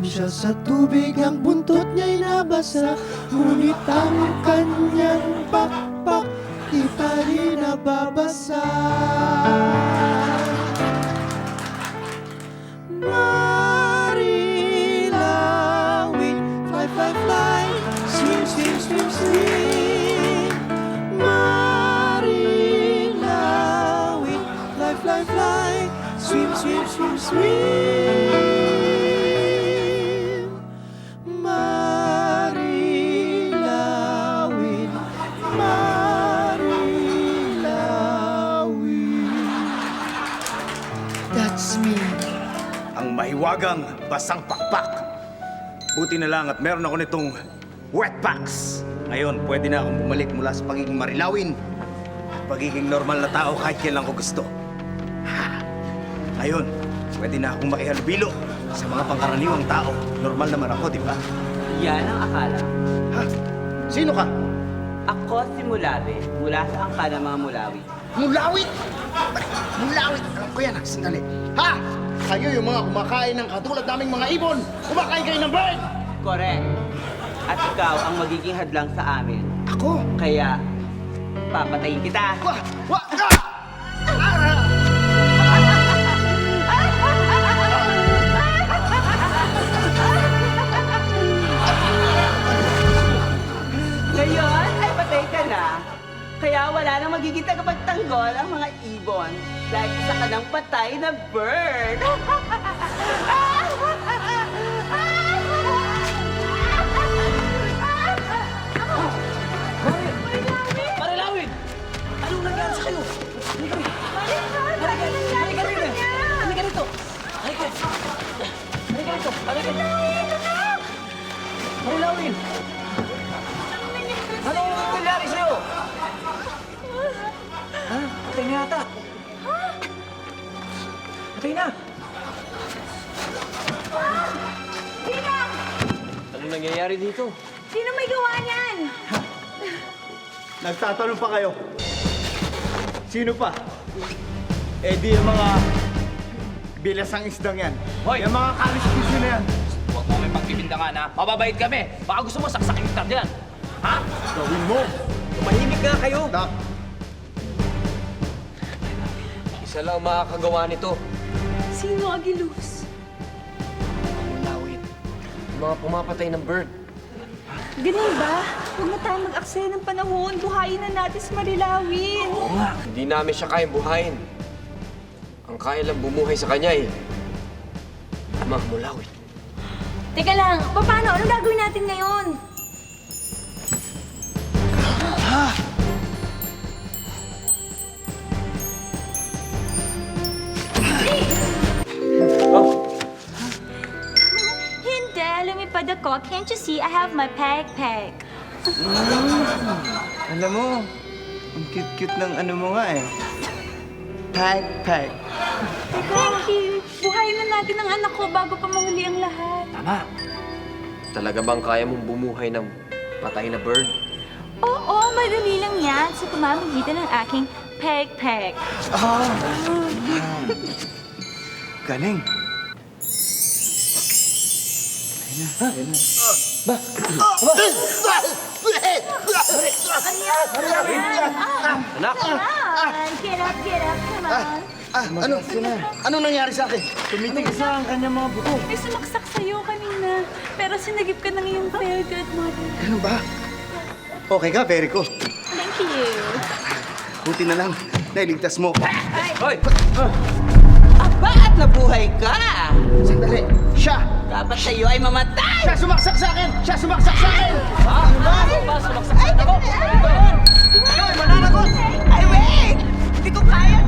siya sa tubig, ang buntot niya'y nabasa. Ngunit ang kanyang pakpak, di pa rin nababasa. Marilawin, fly, fly, fly, swim, swim, swim, swim. Marilawin, fly, fly, fly, swim, swim, swim, swim. Marilawin, Marilawin. That's me. Ang mahiwagang basang pakpak. Buti na lang at meron ako nitong wet packs. Ngayon, pwede na akong bumalik mula sa pagiging marilawin at pagiging normal na tao kahit kailan ko gusto. Ha! Ngayon, pwede na akong makihalubilo sa mga pangkaraniwang tao. Normal naman ako, di ba? Yan ang akala. Ha? Sino ka? Ako si Mulabe, mula sa angka ng mga Mulawi. Mulawit! Mulawit! Alam ko yan, sandali. Ha? Kayo yung mga kumakain ng katulad naming mga ibon. Kumakain kayo ng bird! Correct. At ikaw ang magiging hadlang sa amin. Ako? Kaya, papatayin kita. Wah! Wah! Ah! Ngayon ay patay ka na. Kaya wala nang magiging tagapagtanggol ang mga ibon. Dahil isa ka ng patay na bird. Marilawin! Anong nangyari sa kayo? Halika rito! Halika! Halika rito! Marilawin! Anong nangyari sa'yo? Ha? Patay na yata! Patay na! Anong nangyayari dito? Sino may gawa niyan? Nagtatanong pa kayo. Sino pa? Eh di yung mga bilasang isdang yan. Hoy! Yung mga kaliskisyo na yan. Huwag mo may pagbibintangan, ha? Mababait kami. Baka gusto mo saksakin kita dyan. Ha? Gawin mo. Tumahimik na kayo. Tak. Isa lang makakagawa nito. Sino, Agilus? Mulawin. Yung mga pumapatay ng bird. Ganun ba? Huwag na tayo mag-aksaya ng panahon. Buhayin na natin si Marilawin. Oo nga. Hindi namin siya kayang buhayin. Ang kaya lang bumuhay sa kanya eh. Mga mulawin. Teka lang, paano? Anong gagawin natin ngayon? Oh! Hindi, lumipad ako. Can't you see I have my peg-peg? Alam mo, ang cute-cute ng ano mo nga eh. Peg, peg. Thank you. Buhayin na natin ang anak ko bago pa mahuli ang lahat. Tama. Talaga bang kaya mong bumuhay ng patay na bird? Oo, madali lang yan sa pamamagitan ng aking peg-peg. Galing. Anak! Come on, get up, come on. Anong nangyari sa akin? Tumitig sa ang kanyang mga buto. May sumaksak sa'yo kanina, pero sinagip ka ng iyong very good mother. Ganun ba? Okay ka, Perry ko. Thank you. Buti na lang, nailigtas mo. Hoy! Aba at nabuhay ka! Sandali, siya! Dapat sa'yo ay mamatay! Siya sumaksak sa akin! Siya sumaksak sa akin! Ha? Ano ba? Sumaksak ako! Ikaw ay mananakot! Ay, wait! Hindi ko kaya